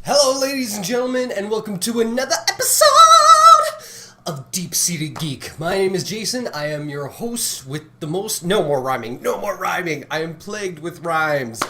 Hello, ladies and gentlemen, and welcome to another episode of DeepSeededGeek. My name is Jason. I am your host with the most... No more rhyming. No more rhyming. I am plagued with rhymes.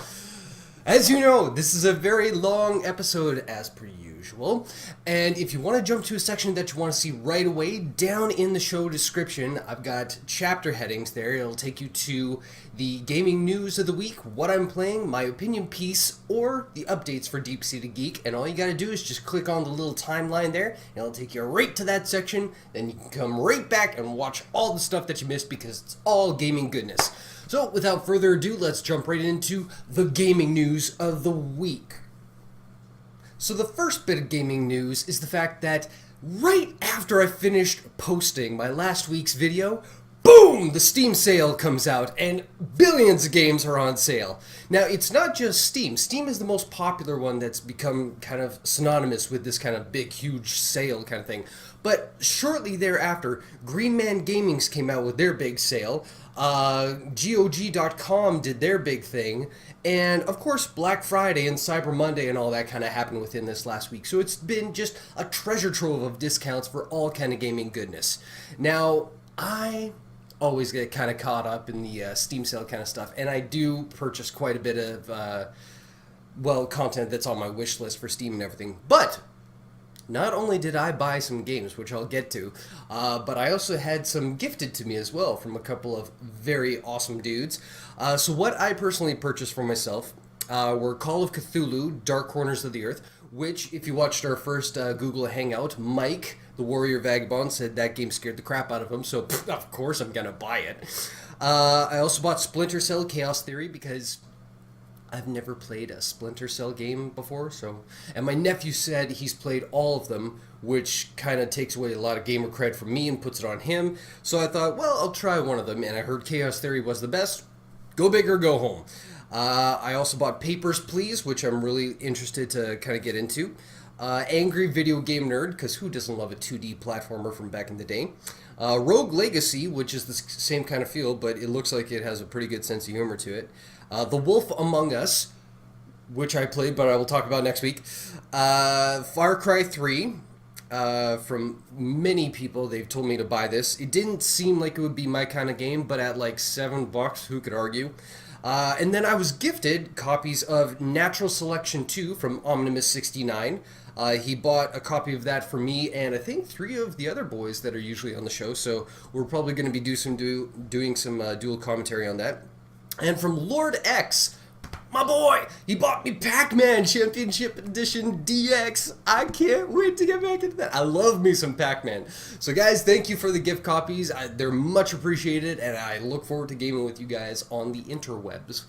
As you know, this is a very long episode as per usual, and if you want to jump to a section that you want to see right away, down in the show description, I've got chapter headings there. It'll take you to the gaming news of the week, what I'm playing, my opinion piece, or the updates for DeepSeededGeek, and all you gotta do is just click on the little timeline there, and it'll take you right to that section, then you can come right back and watch all the stuff that you missed because it's all gaming goodness. So, without further ado, let's jump right into the gaming news of the week. So the first bit of gaming news is the fact that right after I finished posting my last week's video, boom! The Steam sale comes out and billions of games are on sale. Now, it's not just Steam. Steam is the most popular one that's become kind of synonymous with this kind of big, huge sale kind of thing. But shortly thereafter, Green Man Gaming's came out with their big sale. GOG.com did their big thing. And, of course, Black Friday and Cyber Monday and all that kind of happened within this last week. So it's been just a treasure trove of discounts for all kind of gaming goodness. Now, I always get kind of caught up in the Steam sale kind of stuff. And I do purchase quite a bit of, content that's on my wish list for Steam and everything. But not only did I buy some games, which I'll get to, but I also had some gifted to me as well from a couple of very awesome dudes. So what I personally purchased for myself were Call of Cthulhu, Dark Corners of the Earth, which, if you watched our first Google Hangout, Mike, the Warrior Vagabond, said that game scared the crap out of him, so of course I'm gonna buy it. I also bought Splinter Cell Chaos Theory because I've never played a Splinter Cell game before, and my nephew said he's played all of them, which kind of takes away a lot of gamer cred from me and puts it on him. So I thought, well, I'll try one of them, and I heard Chaos Theory was the best. Go big or go home. I also bought Papers, Please, which I'm really interested to kind of get into. Angry Video Game Nerd, because who doesn't love a 2D platformer from back in the day? Rogue Legacy, which is the same kind of feel, but it looks like it has a pretty good sense of humor to it. The Wolf Among Us, which I played, but I will talk about next week. Far Cry 3, from many people, they've told me to buy this. It didn't seem like it would be my kind of game, but at like $7, who could argue? And then I was gifted copies of Natural Selection 2 from Omnimus69. He bought a copy of that for me and I think 3 of the other boys that are usually on the show, so we're probably going to be doing some dual commentary on that. And from Lord X, my boy, he bought me Pac-Man Championship Edition DX. I can't wait to get back into that. I love me some Pac-Man. So guys, thank you for the gift copies. They're much appreciated, and I look forward to gaming with you guys on the interwebs.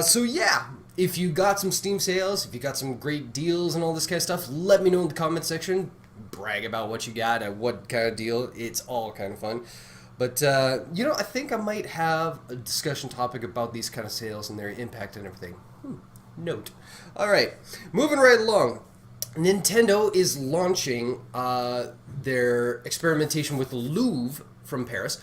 So yeah, if you got some Steam sales, if you got some great deals and all this kind of stuff, let me know in the comment section. Brag about what you got and what kind of deal. It's all kind of fun. But, I think I might have a discussion topic about these kind of sales and their impact and everything. Note. Alright, moving right along. Nintendo is launching their experimentation with the Louvre from Paris,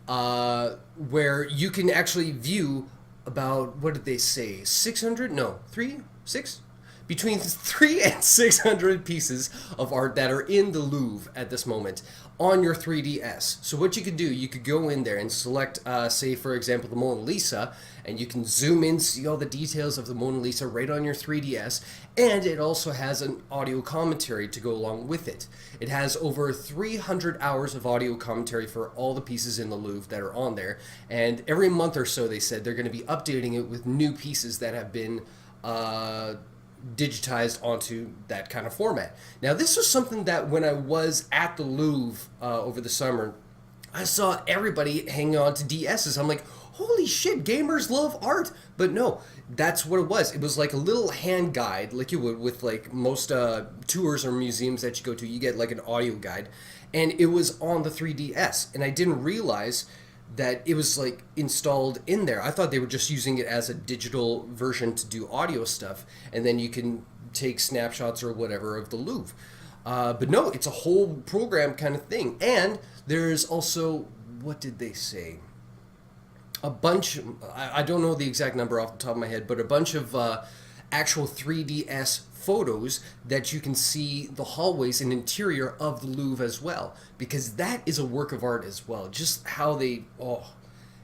where you can actually view about, what did they say, 600? No, 3? 6? Between 3 and 600 pieces of art that are in the Louvre at this moment on your 3DS. So what you could do, you could go in there and select, say, for example, the Mona Lisa, and you can zoom in, see all the details of the Mona Lisa right on your 3DS, and it also has an audio commentary to go along with it. It has over 300 hours of audio commentary for all the pieces in the Louvre that are on there, and every month or so, they said, they're going to be updating it with new pieces that have been digitized onto that kind of format. Now, this was something that when I was at the Louvre over the summer, I saw everybody hanging on to DSs. I'm like, holy shit, gamers love art. But no, that's what it was. It was like a little hand guide, like you would with like most tours or museums that you go to. You get like an audio guide, and it was on the 3DS, and I didn't realize that it was like installed in there. I thought they were just using it as a digital version to do audio stuff, and then you can take snapshots or whatever of the Louvre. But no, it's a whole program kind of thing. And there's also, what did they say? A bunch, I don't know the exact number off the top of my head, but a bunch of actual 3DS photos that you can see the hallways and interior of the Louvre as well, because that is a work of art as well. Just how they,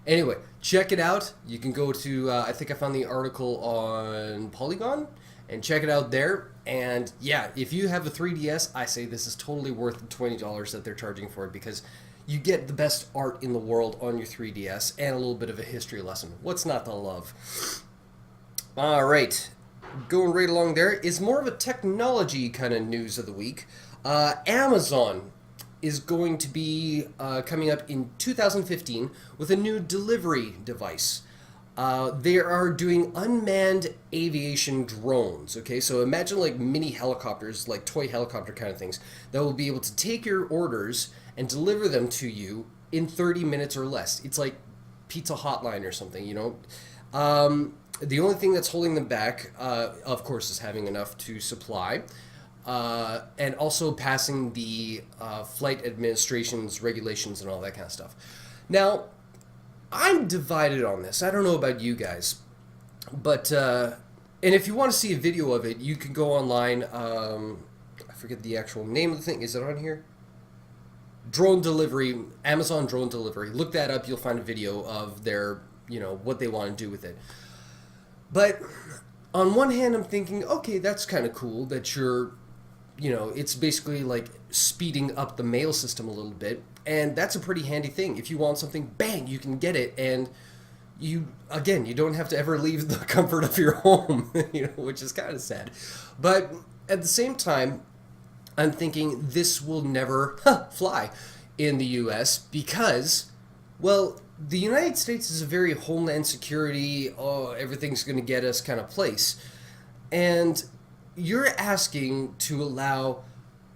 anyway, check it out. You can go to, I think I found the article on Polygon, and check it out there. And yeah, if you have a 3DS, I say this is totally worth the $20 that they're charging for it, because you get the best art in the world on your 3DS and a little bit of a history lesson. What's not to love? All right, going right along there is more of a technology kind of news of the week. Amazon is going to be coming up in 2015 with a new delivery device. They are doing unmanned aviation drones, okay? So imagine like mini helicopters, like toy helicopter kind of things, that will be able to take your orders and deliver them to you in 30 minutes or less. It's like Pizza Hotline or something, you know? The only thing that's holding them back, of course, is having enough to supply, and also passing the flight administration's regulations and all that kind of stuff. Now, I'm divided on this. I don't know about you guys, but and if you want to see a video of it, you can go online. I forget the actual name of the thing. Is it on here? Drone delivery, Amazon drone delivery. Look that up. You'll find a video of their, you know, what they want to do with it. But on one hand, I'm thinking, okay, that's kind of cool that you're, you know, it's basically like speeding up the mail system a little bit. And that's a pretty handy thing. If you want something, bang, you can get it. And you, again, you don't have to ever leave the comfort of your home, you know, which is kind of sad. But at the same time, I'm thinking this will never fly in the US because, well, the United States is a very homeland security, everything's going to get us kind of place. And you're asking to allow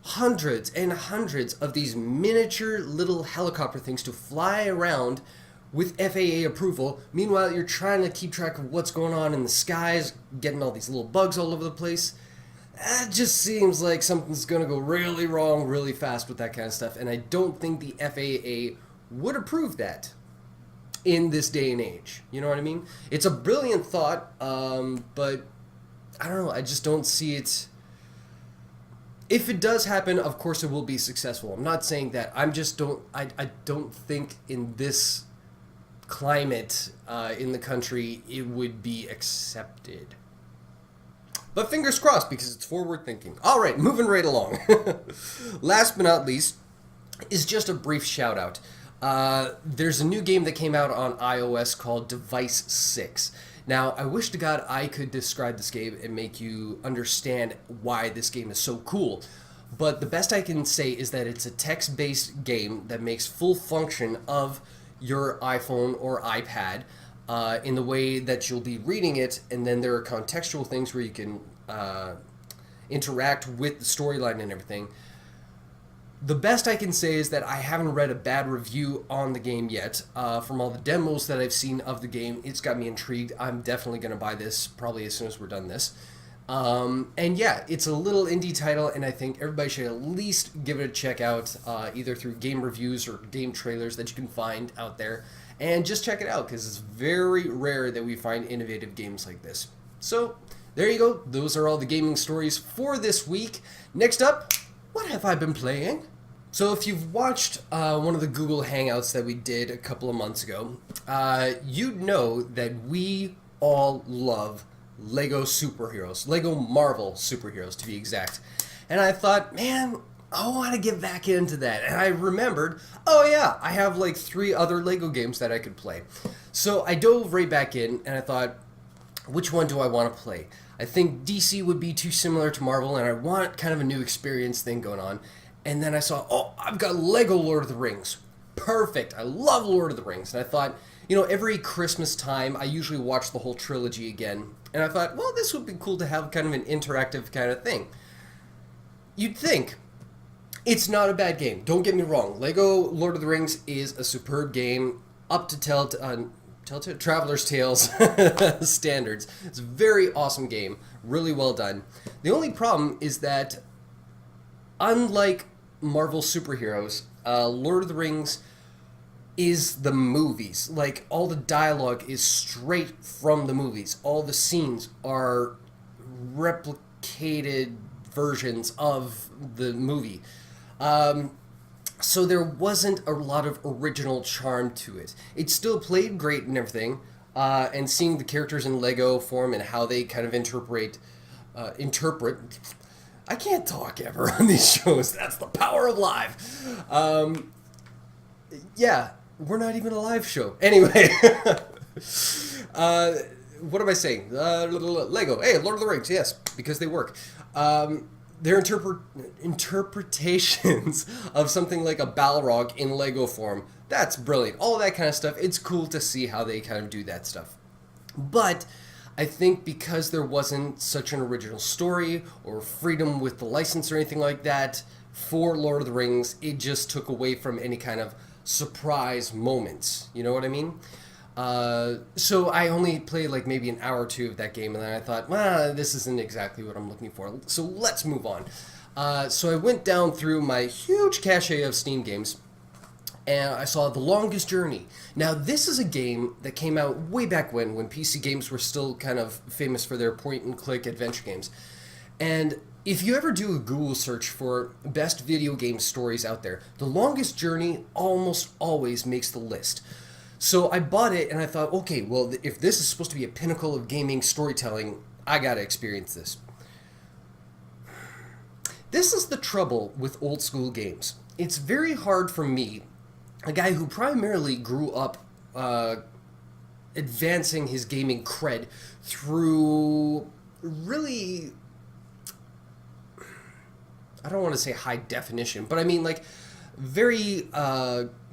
hundreds and hundreds of these miniature little helicopter things to fly around with FAA approval. Meanwhile, you're trying to keep track of what's going on in the skies, getting all these little bugs all over the place. It just seems like something's going to go really wrong really fast with that kind of stuff, and I don't think the FAA would approve that in this day and age. You know what I mean? It's a brilliant thought, but I don't know, I just don't see it. If it does happen, of course it will be successful. I'm not saying that. I don't think in this climate in the country it would be accepted. But fingers crossed, because it's forward thinking. All right, moving right along. Last but not least is just a brief shout out. There's a new game that came out on iOS called Device 6. Now, I wish to God I could describe this game and make you understand why this game is so cool. But the best I can say is that it's a text-based game that makes full function of your iPhone or iPad in the way that you'll be reading it, and then there are contextual things where you can interact with the storyline and everything. The best I can say is that I haven't read a bad review on the game yet. From all the demos that I've seen of the game, it's got me intrigued. I'm definitely going to buy this probably as soon as we're done this. And yeah, it's a little indie title, and I think everybody should at least give it a check out, either through game reviews or game trailers that you can find out there. And just check it out, because it's very rare that we find innovative games like this. So, there you go. Those are all the gaming stories for this week. Next up, what have I been playing? So if you've watched one of the Google Hangouts that we did a couple of months ago, you'd know that we all love Lego superheroes. Lego Marvel superheroes, to be exact. And I thought, man, I want to get back into that. And I remembered, oh yeah, I have like 3 other Lego games that I could play. So I dove right back in, and I thought, which one do I want to play? I think DC would be too similar to Marvel, and I want kind of a new experience thing going on. And then I saw, oh, I've got Lego Lord of the Rings. Perfect. I love Lord of the Rings. And I thought, you know, every Christmas time, I usually watch the whole trilogy again. And I thought, well, this would be cool to have kind of an interactive kind of thing. You'd think. It's not a bad game. Don't get me wrong. Lego Lord of the Rings is a superb game, up to Traveler's Tales standards. It's a very awesome game. Really well done. The only problem is that, unlike Marvel superheroes, Lord of the Rings is the movies. Like, all the dialogue is straight from the movies. All the scenes are replicated versions of the movie. So there wasn't a lot of original charm to it. It still played great and everything, and seeing the characters in Lego form and how they kind of interpret. I can't talk ever on these shows. That's the power of live. Yeah, we're not even a live show. Anyway, what am I saying? Lego. Hey, Lord of the Rings. Yes, because they work. Their interpretations of something like a Balrog in Lego form. That's brilliant. All that kind of stuff. It's cool to see how they kind of do that stuff. But I think because there wasn't such an original story or freedom with the license or anything like that for Lord of the Rings, it just took away from any kind of surprise moments. You know what I mean? So I only played like maybe an hour or two of that game, and then I thought, well, this isn't exactly what I'm looking for. So let's move on. So I went down through my huge cache of Steam games, and I saw The Longest Journey. Now, this is a game that came out way back when PC games were still kind of famous for their point-and-click adventure games. And if you ever do a Google search for best video game stories out there, The Longest Journey almost always makes the list. So I bought it, and I thought, okay, well, if this is supposed to be a pinnacle of gaming storytelling, I gotta experience this. This is the trouble with old school games. It's very hard for me, a guy who primarily grew up advancing his gaming cred through really, I don't want to say high definition, but I mean like very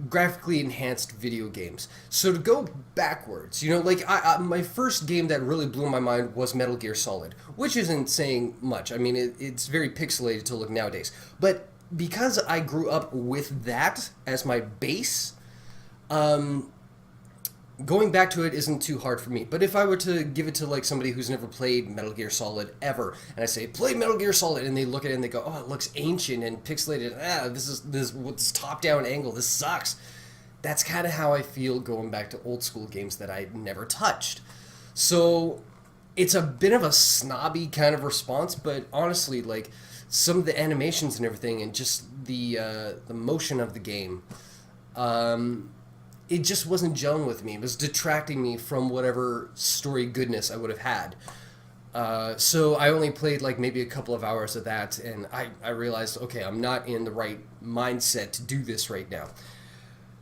graphically enhanced video games. So to go backwards, you know, like my first game that really blew my mind was Metal Gear Solid, which isn't saying much. I mean, it's very pixelated to look nowadays. But because I grew up with that as my base, going back to it isn't too hard for me. But if I were to give it to like somebody who's never played Metal Gear Solid ever, and I say, play Metal Gear Solid, and they look at it and they go, oh, it looks ancient and pixelated, this top-down angle, this sucks. That's kind of how I feel going back to old school games that I never touched. So it's a bit of a snobby kind of response, but honestly, like, some of the animations and everything, and just the motion of the game, it just wasn't gelling with me. It was detracting me from whatever story goodness I would have had. So I only played like maybe a couple of hours of that, and I realized, okay, I'm not in the right mindset to do this right now.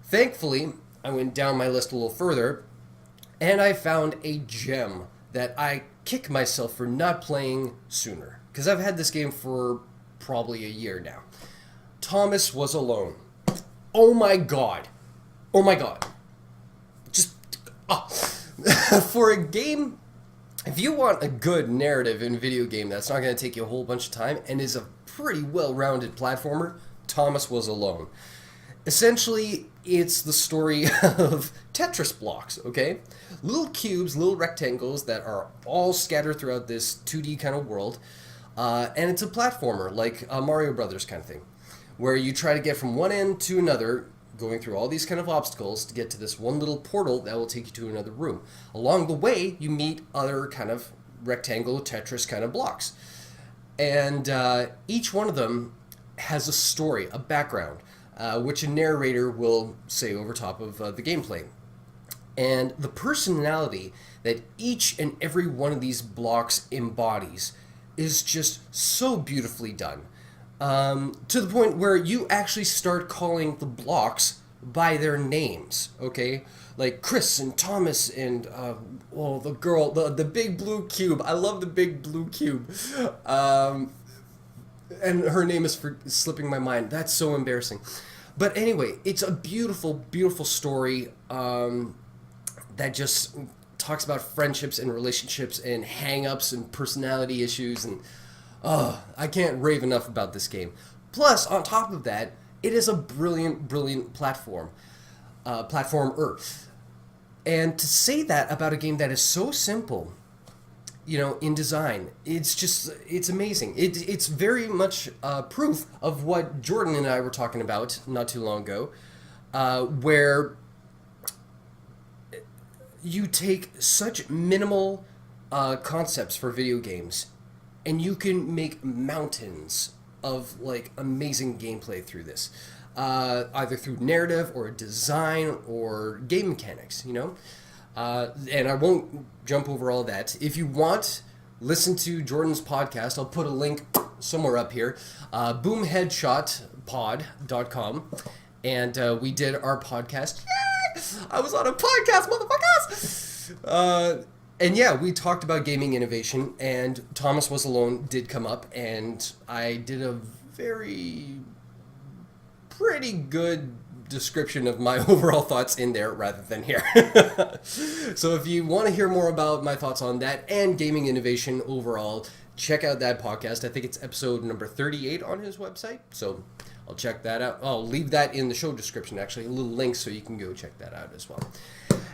Thankfully, I went down my list a little further, and I found a gem that I kick myself for not playing sooner. Because I've had this game for probably a year now. Thomas Was Alone. Oh my god. Oh my god. Just, for a game, if you want a good narrative in a video game that's not going to take you a whole bunch of time and is a pretty well-rounded platformer, Thomas Was Alone. Essentially, it's the story of Tetris blocks, okay? Little cubes, little rectangles that are all scattered throughout this 2D kind of world. And it's a platformer, like a Mario Brothers kind of thing, where you try to get from one end to another, going through all these kind of obstacles to get to this one little portal that will take you to another room. Along the way, you meet other kind of rectangle Tetris kind of blocks. And each one of them has a story, a background, which a narrator will say over top of the gameplay. And the personality that each and every one of these blocks embodies is just so beautifully done. To the point where you actually start calling the blocks by their names, okay? Like Chris and Thomas and, the girl, the big blue cube. I love the big blue cube. And her name is slipping my mind. That's so embarrassing. But anyway, it's a beautiful, beautiful story that just talks about friendships and relationships and hang-ups and personality issues, and I can't rave enough about this game. Plus, on top of that, it is a brilliant, brilliant platformer. And to say that about a game that is so simple, you know, in design, it's amazing. It's very much proof of what Jordan and I were talking about not too long ago, where you take such minimal concepts for video games and you can make mountains of like amazing gameplay through this, either through narrative or design or game mechanics, you know. And I won't jump over all that. If you want, listen to Jordan's podcast. I'll put a link somewhere up here, boomheadshotpod.com, and we did our podcast. Yay! I was on a podcast, motherfuckers! And yeah, we talked about gaming innovation, and Thomas Was Alone did come up, and I did a pretty good description of my overall thoughts in there rather than here. So if you want to hear more about my thoughts on that and gaming innovation overall, check out that podcast. I think it's episode number 38 on his website, so I'll check that out. I'll leave that in the show description, actually, a little link so you can go check that out as well.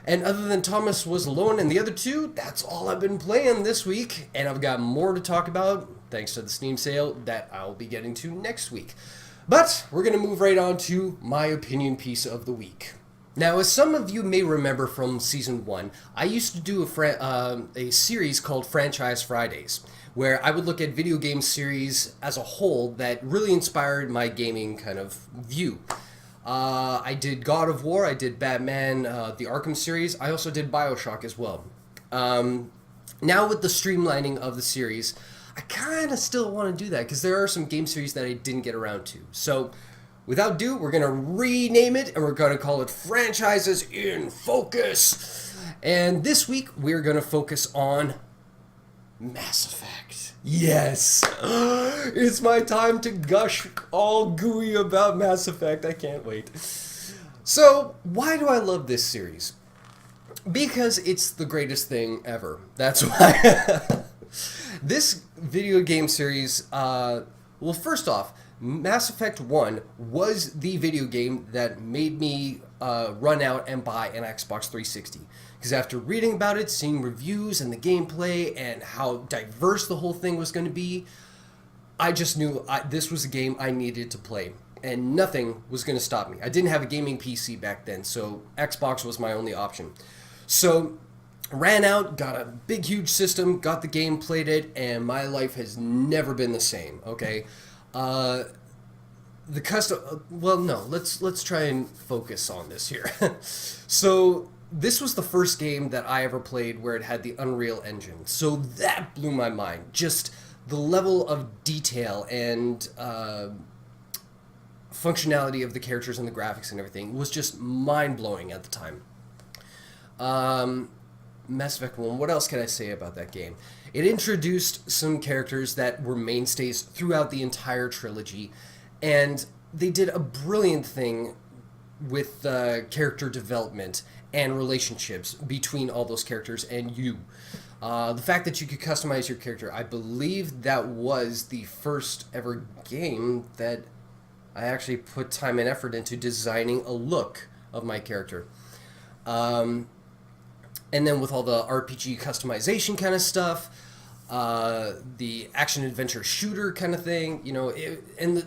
And other than Thomas Was Alone and the other two, that's all I've been playing this week. And I've got more to talk about, thanks to the Steam sale, that I'll be getting to next week. But we're going to move right on to my opinion piece of the week. Now, as some of you may remember from Season 1, I used to do a series called Franchise Fridays, where I would look at video game series as a whole that really inspired my gaming kind of view. I did God of War, I did Batman, the Arkham series, I also did Bioshock as well. Now with the streamlining of the series, I kind of still want to do that because there are some game series that I didn't get around to. So without ado, we're going to rename it and we're going to call it Franchises in Focus. And this week we're going to focus on Mass Effect. Yes! It's my time to gush all gooey about Mass Effect. I can't wait. So, why do I love this series? Because it's the greatest thing ever. That's why. This video game series, well, first off, Mass Effect 1 was the video game that made me run out and buy an Xbox 360. Because after reading about it, seeing reviews and the gameplay and how diverse the whole thing was going to be, I just knew this was a game I needed to play. And nothing was going to stop me. I didn't have a gaming PC back then, so Xbox was my only option. So, ran out, got a big, huge system, got the game, played it, and my life has never been the same, okay? The custom... well, no, let's try and focus on this here. So, this was the first game that I ever played where it had the Unreal Engine. So that blew my mind. Just the level of detail and functionality of the characters and the graphics and everything was just mind-blowing at the time. Mass Effect 1, what else can I say about that game? It introduced some characters that were mainstays throughout the entire trilogy, and they did a brilliant thing with character development and relationships between all those characters and you. The fact that you could customize your character, I believe that was the first ever game that I actually put time and effort into designing a look of my character. And then with all the RPG customization kind of stuff, the action-adventure shooter kind of thing, you know,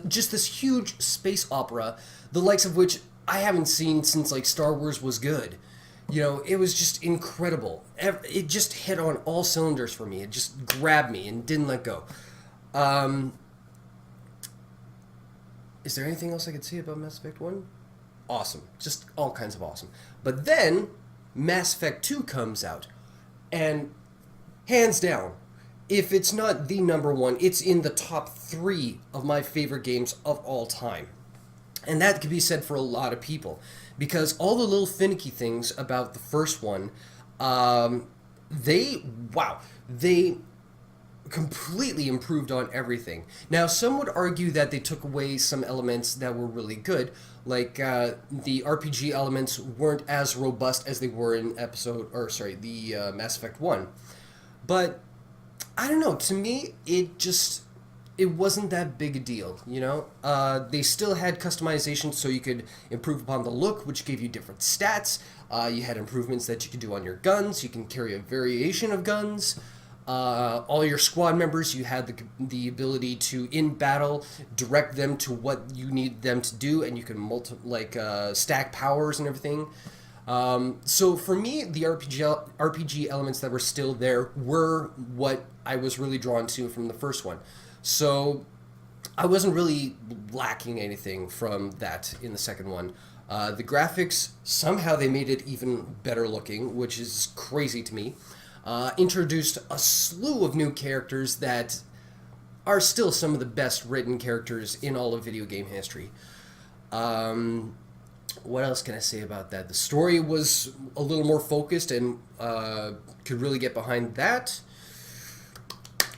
just this huge space opera, the likes of which I haven't seen since, like, Star Wars was good. You know, it was just incredible. It just hit on all cylinders for me. It just grabbed me and didn't let go. Is there anything else I could say about Mass Effect 1? Awesome. Just all kinds of awesome. But then, Mass Effect 2 comes out. And, hands down, if it's not the number one, it's in the top 3 of my favorite games of all time. And that could be said for a lot of people. Because all the little finicky things about the first one, they completely improved on everything. Now, some would argue that they took away some elements that were really good, like the RPG elements weren't as robust as they were in the Mass Effect 1. But, I don't know, to me, it wasn't that big a deal, you know? They still had customization so you could improve upon the look, which gave you different stats. You had improvements that you could do on your guns. You can carry a variation of guns. All your squad members, you had the ability to, in battle, direct them to what you need them to do, and you can stack powers and everything. So for me, the RPG elements that were still there were what I was really drawn to from the first one. So I wasn't really lacking anything from that in the second one. The graphics, somehow they made it even better looking, which is crazy to me. Introduced a slew of new characters that are still some of the best written characters in all of video game history. What else can I say about that? The story was a little more focused and could really get behind that.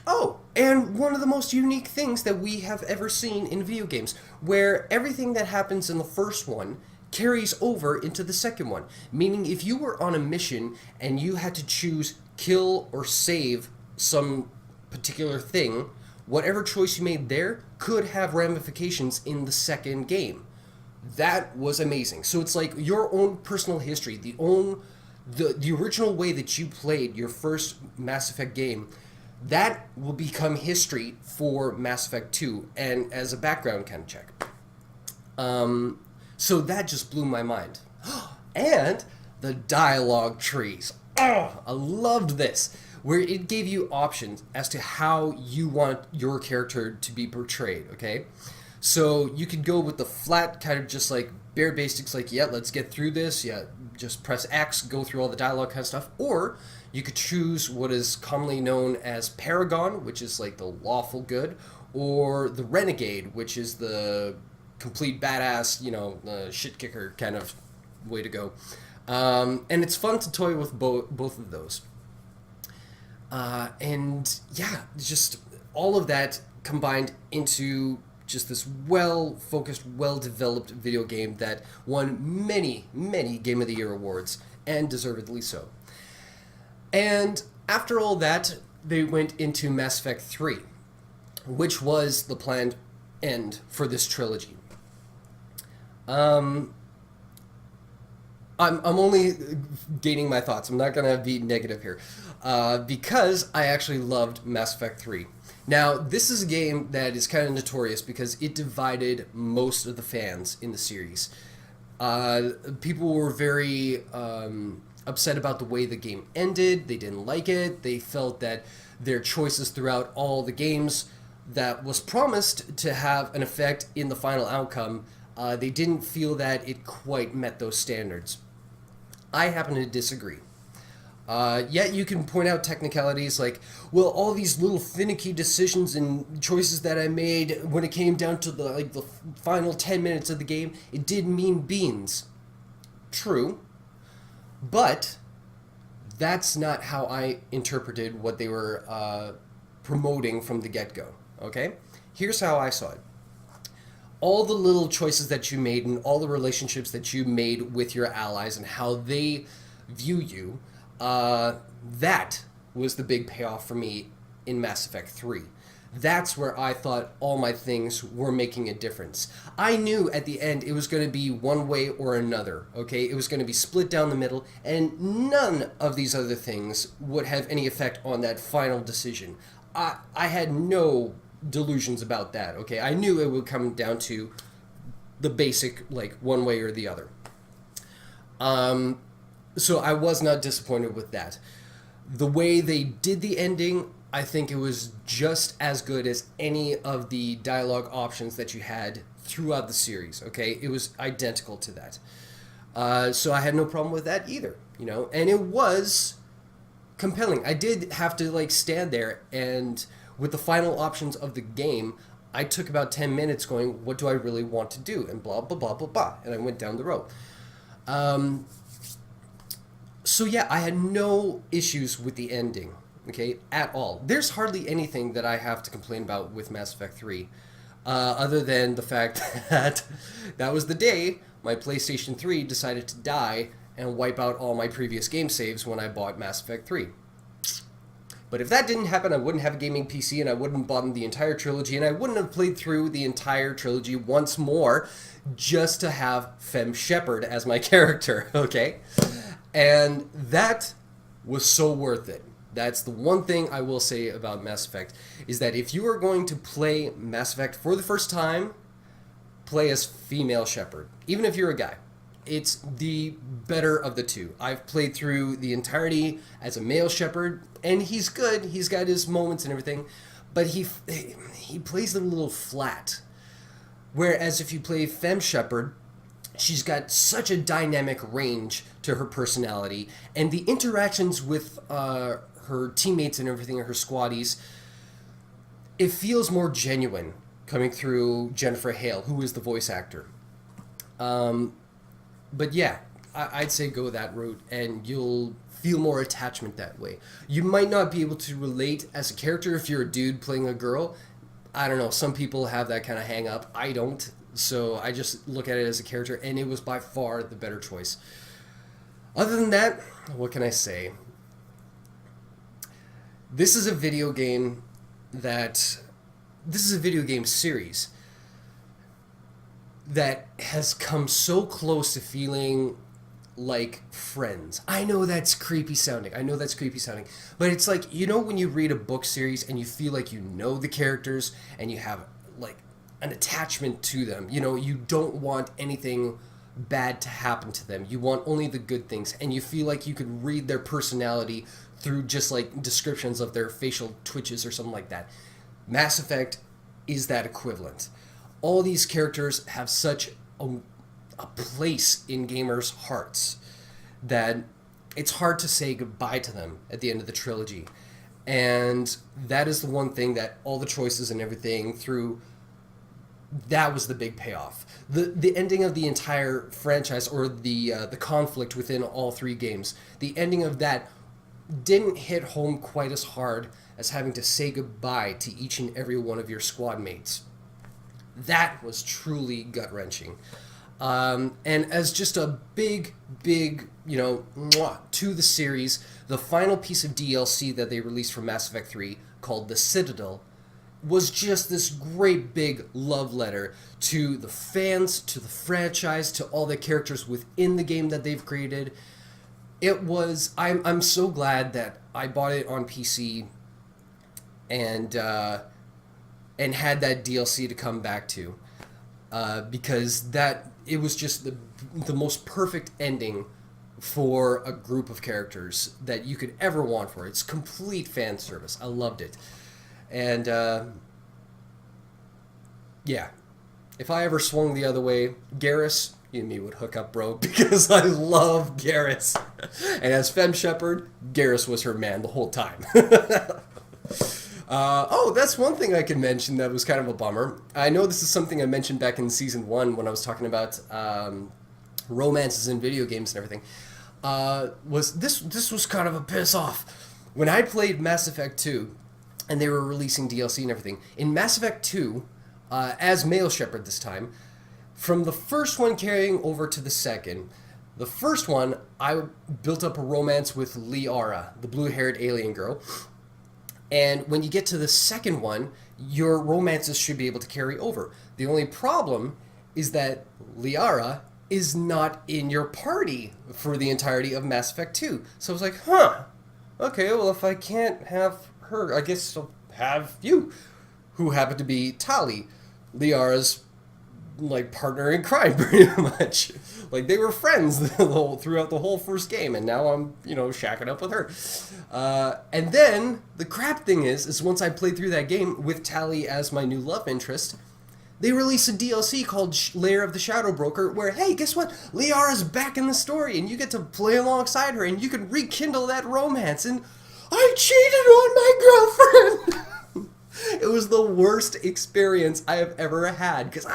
Oh, and one of the most unique things that we have ever seen in video games, where everything that happens in the first one carries over into the second one. Meaning if you were on a mission and you had to choose kill or save some particular thing, whatever choice you made there could have ramifications in the second game. That was amazing. So it's like your own personal history, the original way that you played your first Mass Effect game, that will become history for Mass Effect 2, and as a background kind of check. So that just blew my mind. And the dialogue trees. Oh, I loved this, where it gave you options as to how you want your character to be portrayed, okay? So you could go with the flat, kind of just like bare basics, like, yeah, let's get through this, yeah, just press X, go through all the dialogue kind of stuff, or you could choose what is commonly known as Paragon, which is like the lawful good, or the Renegade, which is the complete badass, shit kicker kind of way to go. And it's fun to toy with both of those. And yeah, just all of that combined into just this well-focused, well-developed video game that won many, many Game of the Year awards, and deservedly so. And after all that, they went into Mass Effect 3, which was the planned end for this trilogy. I'm only gaining my thoughts. I'm not going to be negative here. Because I actually loved Mass Effect 3. Now, this is a game that is kind of notorious because it divided most of the fans in the series. People were very upset about the way the game ended. They didn't like it. They felt that their choices throughout all the games that was promised to have an effect in the final outcome, they didn't feel that it quite met those standards. I happen to disagree. Yet you can point out technicalities like, well, all these little finicky decisions and choices that I made when it came down to the final 10 minutes of the game, it did mean beans. True. But that's not how I interpreted what they were promoting from the get-go, okay? Here's how I saw it. All the little choices that you made and all the relationships that you made with your allies and how they view you, that was the big payoff for me in Mass Effect 3. That's where I thought all my things were making a difference. I knew at the end it was going to be one way or another, okay? It was going to be split down the middle, and none of these other things would have any effect on that final decision. I had no delusions about that, okay? I knew it would come down to the basic, one way or the other. So I was not disappointed with that. The way they did the ending, I think it was just as good as any of the dialogue options that you had throughout the series, okay? It was identical to that. So I had no problem with that either, And it was compelling. I did have to, stand there, and with the final options of the game, I took about 10 minutes going, what do I really want to do? And blah, blah, blah, blah, blah. And I went down the road. So yeah, I had no issues with the ending, okay, at all. There's hardly anything that I have to complain about with Mass Effect 3, other than the fact that that was the day my PlayStation 3 decided to die and wipe out all my previous game saves when I bought Mass Effect 3. But if that didn't happen, I wouldn't have a gaming PC, and I wouldn't have bought the entire trilogy, and I wouldn't have played through the entire trilogy once more just to have Fem Shepard as my character, okay? And that was so worth it. That's the one thing I will say about Mass Effect, is that if you are going to play Mass Effect for the first time, play as female Shepard, even if you're a guy, it's the better of the two. I've played through the entirety as a male shepherd, and he's good. He's got his moments and everything, but he plays them a little flat. Whereas if you play femme shepherd, she's got such a dynamic range to her personality, and the interactions with her teammates and everything, her squaddies, it feels more genuine coming through Jennifer Hale, who is the voice actor. But yeah, I'd say go that route, and you'll feel more attachment that way. You might not be able to relate as a character if you're a dude playing a girl. I don't know, some people have that kind of hang up. I don't, so I just look at it as a character, and it was by far the better choice. Other than that, what can I say? This is a video game series that has come so close to feeling like Friends. I know that's creepy sounding. But it's like, you know when you read a book series and you feel like you know the characters and you have like an attachment to them. You know, you don't want anything bad to happen to them. You want only the good things, and you feel like you could read their personality through just like descriptions of their facial twitches or something like that. Mass Effect is that equivalent. All these characters have such a place in gamers' hearts that it's hard to say goodbye to them at the end of the trilogy. And that is the one thing that all the choices and everything through, that was the big payoff. The ending of the entire franchise, or the conflict within all three games, the ending of that didn't hit home quite as hard as having to say goodbye to each and every one of your squad mates. That was truly gut-wrenching. And as just a big, mwah, to the series, the final piece of DLC that they released for Mass Effect 3, called The Citadel, was just this great big love letter to the fans, to the franchise, to all the characters within the game that they've created. It was, I'm so glad that I bought it on PC and had that DLC to come back to, because it was just the most perfect ending for a group of characters that you could ever want for it. It's complete fan service. I loved it. And yeah, if I ever swung the other way, Garrus, you and me would hook up, bro, because I love Garrus. And as Femme Shepherd, Garrus was her man the whole time. That's one thing I could mention that was kind of a bummer. I know this is something I mentioned back in Season 1 when I was talking about romances in video games and everything. This was kind of a piss off. When I played Mass Effect 2, and they were releasing DLC and everything, in Mass Effect 2, as male shepherd this time, from the first one carrying over to the second, the first one, I built up a romance with Liara, the blue-haired alien girl. And when you get to the second one, your romances should be able to carry over. The only problem is that Liara is not in your party for the entirety of Mass Effect 2. So I was like, okay, well, if I can't have her, I guess I'll have you, who happen to be Tali, Liara's like partner in crime, pretty much. Like, they were friends throughout the whole first game, and now I'm, shacking up with her. And then the crap thing is once I played through that game with Tali as my new love interest, they released a DLC called Lair of the Shadow Broker, where, hey, guess what? Liara's back in the story, and you get to play alongside her, and you can rekindle that romance, and I cheated on my girlfriend! It was the worst experience I have ever had, because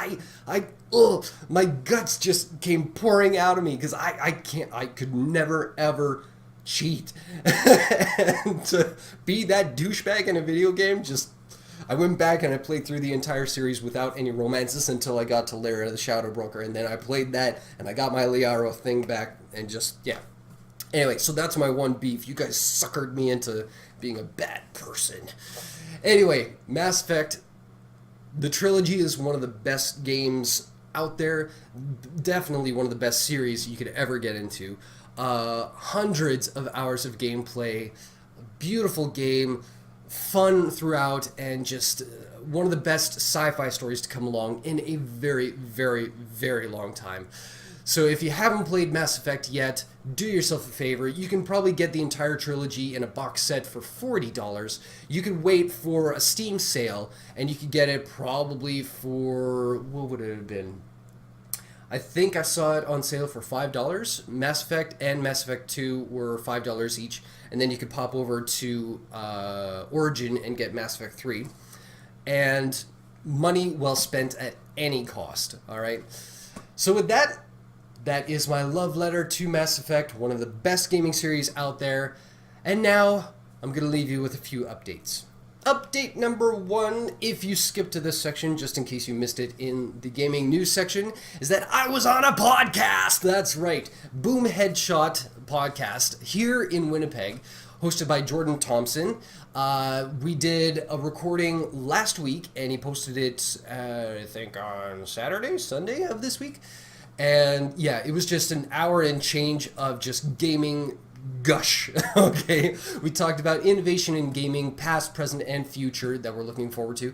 my guts just came pouring out of me, because I could never, ever cheat. And to be that douchebag in a video game, I went back and I played through the entire series without any romances until I got to Lair of the Shadow Broker, and then I played that, and I got my Liara thing back, and yeah. Anyway, so that's my one beef. You guys suckered me into being a bad person. Anyway, Mass Effect, the trilogy is one of the best games out there. Definitely one of the best series you could ever get into. Hundreds of hours of gameplay, beautiful game, fun throughout, and just one of the best sci-fi stories to come along in a very, very, very long time. So if you haven't played Mass Effect yet, do yourself a favor. You can probably get the entire trilogy in a box set for $40. You could wait for a Steam sale, and you could get it probably for, what would it have been? I think I saw it on sale for $5. Mass Effect and Mass Effect 2 were $5 each, and then you could pop over to Origin and get Mass Effect 3. And money well spent at any cost, all right? So with that, that is my love letter to Mass Effect, one of the best gaming series out there. And now, I'm going to leave you with a few updates. Update number 1, if you skip to this section, just in case you missed it in the gaming news section, is that I was on a podcast! That's right, Boom Headshot podcast here in Winnipeg, hosted by Jordan Thompson. We did a recording last week, and he posted it, I think, on Sunday of this week. And yeah, it was just an hour and change of just gaming gush. Okay, we talked about innovation in gaming, past, present, and future that we're looking forward to.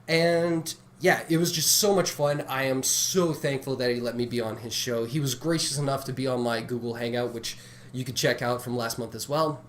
And yeah, it was just so much fun. I am so thankful that he let me be on his show. He was gracious enough to be on my Google Hangout, which you could check out from last month as well.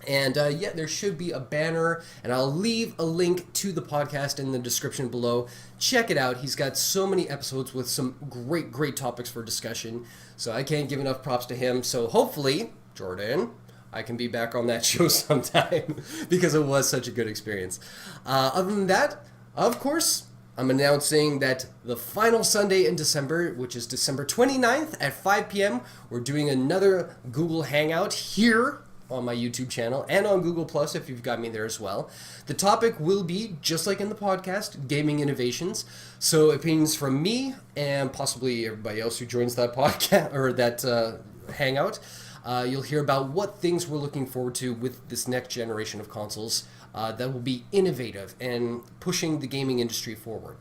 And yeah, there should be a banner, and I'll leave a link to the podcast in the description below. Check it out. He's got so many episodes with some great topics for discussion. So I can't give enough props to him. So hopefully, Jordan, I can be back on that show sometime because it was such a good experience. Other than that, of course, I'm announcing that the final Sunday in December, which is December 29th at 5 p.m., we're doing another Google Hangout here on my YouTube channel and on Google Plus if you've got me there as well. The topic will be, just like in the podcast, gaming innovations. So opinions from me and possibly everybody else who joins that podcast or that hangout. You'll hear about what things we're looking forward to with this next generation of consoles that will be innovative and pushing the gaming industry forward.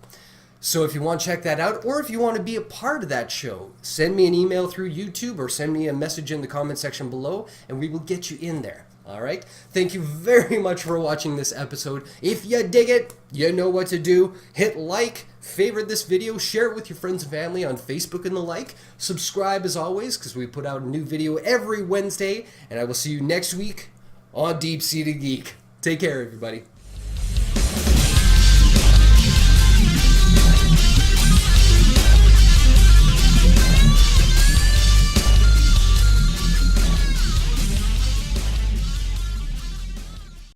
So if you want to check that out, or if you want to be a part of that show, send me an email through YouTube or send me a message in the comment section below, and we will get you in there. All right? Thank you very much for watching this episode. If you dig it, you know what to do. Hit like, favorite this video, share it with your friends and family on Facebook and the like. Subscribe as always, because we put out a new video every Wednesday, and I will see you next week on DeepSeededGeek. Take care, everybody.